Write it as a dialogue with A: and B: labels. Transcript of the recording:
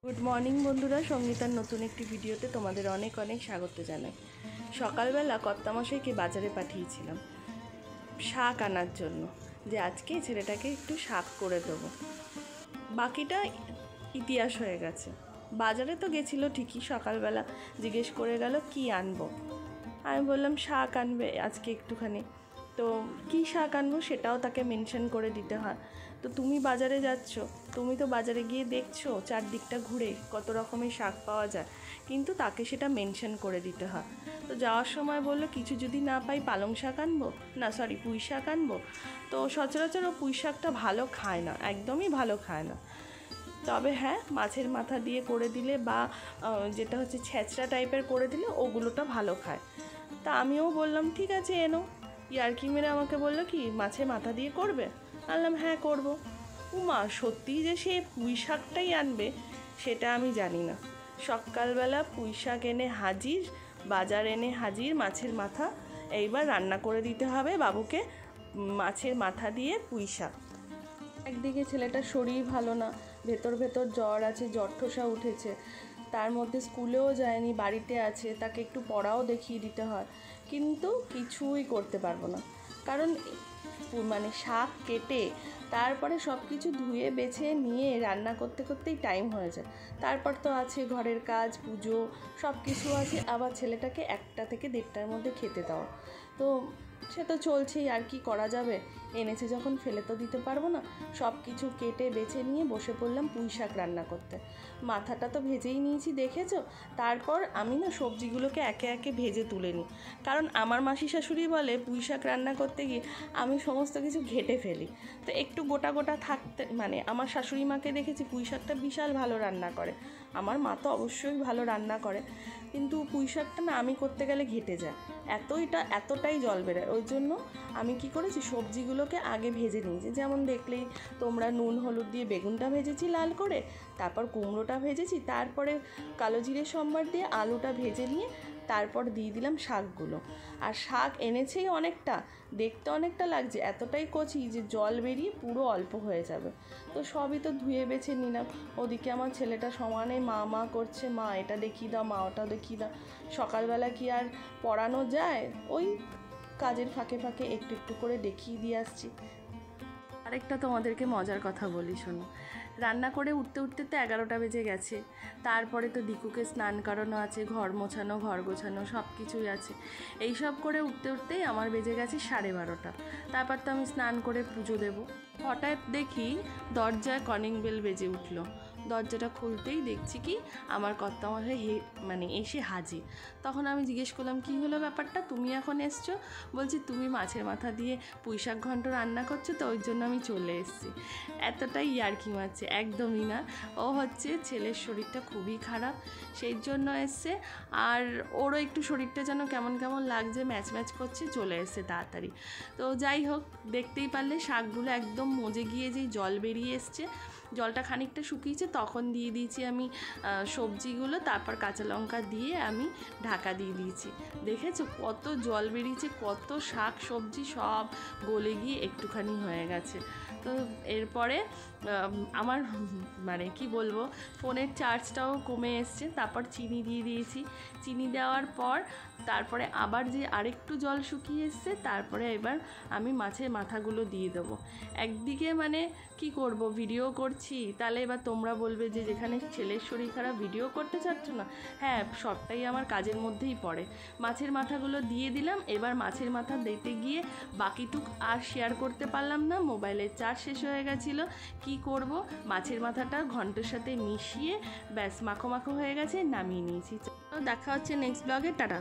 A: Good morning বন্ধুরা, সঙ্গীতার নতুন একটি ভিডিওতে তোমাদের অনেক অনেক স্বাগত জানাই। সকালবেলা কর্তামশাইকে বাজারে পাঠিয়েছিলাম শাক আনার জন্য, যে আজকে ছেলেটাকে একটু শাক করে দেবো। বাকিটা ইতিহাস হয়ে গেছে। বাজারে তো গেছিলো ঠিকই, সকালবেলা জিজ্ঞেস করে গেল কি আনবো। আমি বললাম শাক আনবে আজকে একটুখানি। তো কী শাক আনবো সেটাও তাকে মেনশন করে দিতে হয়। তো তুমি বাজারে যাচ্ছ, তুমি তো বাজারে গিয়ে দেখছো চারদিকটা ঘুরে কত রকমের শাক পাওয়া যায়, কিন্তু তাকে সেটা মেনশন করে দিতে হয়। তো যাওয়ার সময় বললো কিছু যদি না পাই পালং শাক আনবো, পুঁই শাক আনবো। তো সচরাচর ও পুঁই শাকটা ভালো খায় না, একদমই ভালো খায় না। তবে হ্যাঁ, মাছের মাথা দিয়ে করে দিলে বা যেটা হচ্ছে ছেঁচড়া টাইপের করে দিলে ওগুলোটা ভালো খায়। তা আমিও বললাম ঠিক আছে এনো। ইয়ার্কি মেরে আমাকে বললো কি মাছের মাথা দিয়ে করবে? বললাম হ্যাঁ করবো। উমা, সত্যিই যে সে পুঁই শাকটাই আনবে সেটা আমি জানি না। সকালবেলা পুঁই শাক এনে হাজির, বাজার এনে হাজির মাছের মাথা। এইবার রান্না করে দিতে হবে বাবুকে মাছের মাথা দিয়ে পুঁই শাক। একদিকে ছেলেটার শরীর ভালো না, ভেতর জ্বর আছে, জ্বর ঠোসা উঠেছে, তার মধ্যে স্কুলেও যায়নি, বাড়িতে আছে, তাকে একটু পড়াও দেখিয়ে দিতে হয়, কিন্তু কিছুই করতে পারবো না। কারণ শাক কেটে তারপরে সব কিছু ধুয়ে বেছে নিয়ে রান্না করতে করতেই টাইম হয়ে যায়। তারপর তো আছে ঘরের কাজ, পুজো, সব কিছু আছে। আবার ছেলেটাকে 1টা থেকে 1:30টার মধ্যে খেতে দাও। তো সে তো চলছেই, আর কি করা যাবে। এনেছে যখন ফেলে তো দিতে পারবো না। সব কিছু কেটে বেছে নিয়ে বসে পড়লাম পুঁই শাক রান্না করতে। মাথাটা তো ভেজেই নিয়েছি দেখেছো। তারপর আমি না সবজিগুলোকে একে একে ভেজে তুলে নিই, কারণ আমার মাসি শাশুড়ি বলে পুঁই শাক রান্না করতে গিয়ে আমি সমস্ত কিছু ঘেটে ফেলি। তো একটু গোটা গোটা থাকতে আমার শাশুড়ি মাকে দেখেছি পুঁই শাকটা বিশাল ভালো রান্না করে। আমার মা তো অবশ্যই ভালো রান্না করে, কিন্তু পুঁই শাকটা না আমি করতে গেলে ঘেটে যায়, এতটাই জল বেরোয়। ওই জন্য আমি কি করেছি, সবজিগুলোকে আগে ভেজে নিয়েছি। যেমন দেখলেই তোমরা, নুন হলুদ দিয়ে বেগুনটা ভেজেছি লাল করে, তারপর কুমড়োটা ভেজেছি, তারপরে কালো জিরে সম্বার দিয়ে আলুটা ভেজে নিয়ে তারপর দিয়ে দিলাম শাকগুলো। আর শাক এনেছেই অনেকটা, দেখতে অনেকটা লাগছে, এতটাই কচি যে জল বেরিয়ে পুরো অল্প হয়ে যাবে। তো সবই তো ধুয়ে বেছে নিলাম। ওদিকে আমার ছেলেটা সমানে মা করছে, মা এটা দেখিয়ে দাও, মা ওটা দেখিয়ে দাও। সকালবেলা কি আর পড়ানো যায়? ওই কাজের ফাঁকে ফাঁকে একটু একটু করে দেখিয়ে দিয়ে আসছি। আরেকটা তোমাদেরকে মজার কথা বলি, শোনো। রান্না করে উঠতে উঠতে তো 11টা বেজে গেছে। তারপরে তো দিকুকে স্নান করানো আছে, ঘর মোছানো, ঘর গোছানো, সব কিছুই আছে। এইসব করে উঠতে উঠতেই আমার বেজে গেছে 12:30। তারপর তো আমি স্নান করে পুজো দেব। হঠাৎ দেখি দরজায় কলিং বেল বেজে উঠলো। দরজাটা খুলতেই দেখছি কি আমার কর্তামশাই এসে হাজির। তখন আমি জিজ্ঞেস করলাম কি হলো ব্যাপারটা, তুমি এখন এসছো? বলছি তুমি মাছের মাথা দিয়ে পুঁই শাক ঘন্ট রান্না করছো, তো ওই জন্য আমি চলে এসেছি। এতটাই ইয়ার্কি মারছে, একদমই না। ও হচ্ছে ছেলের শরীরটা খুবই খারাপ, সেই জন্য এসছে। আর ওরও একটু শরীরটা যেন কেমন কেমন লাগছে, ম্যাচ করছে, চলে এসছে তাড়াতাড়ি। তো যাই হোক, দেখতেই পারলে শাকগুলো একদম মজে গিয়ে যেই জল বেরিয়ে এসছে, জলটা খানিকটা শুকিয়েছে, তখন দিয়ে দিয়েছি আমি সবজিগুলো, তারপর কাঁচা লঙ্কা দিয়ে আমি ঢাকা দিয়ে দিয়েছি। দেখেছো কত জল বেরিয়েছে, কত শাক সবজি সব গলে গিয়ে একটুখানি হয়ে গেছে। তো এরপরে আমার কি বলবো, ফোনের চার্জটাও কমে এসছে। তারপর চিনি দিয়ে দিয়েছি। চিনি দেওয়ার পর তারপরে আবার যে আরেকটু জল শুকিয়ে এসছে, তারপরে এবার আমি মাছের মাথাগুলো দিয়ে দেবো। একদিকে কি করব, ভিডিও করছি, তাহলে এবার তোমরা বলবে যে যেখানে ছেলের শরীর খারাপ ভিডিও করতে চাচ্ছ না। হ্যাঁ, সবটাই আমার কাজের মধ্যেই পড়ে। মাছের মাথাগুলো দিয়ে দিলাম। এবার মাছের মাথা দিতে গিয়ে বাকিটুক আর শেয়ার করতে পারলাম না, মোবাইলের চার্জ শেষ হয়ে গেছিলো। কি করব, মাছের মাথাটা ঘন্টের সাথে মিশিয়ে ব্যাস মাখো মাখো হয়ে গেছে, নামিয়ে নিয়েছি। দেখা হচ্ছে নেক্সট ব্লগে। টাটা।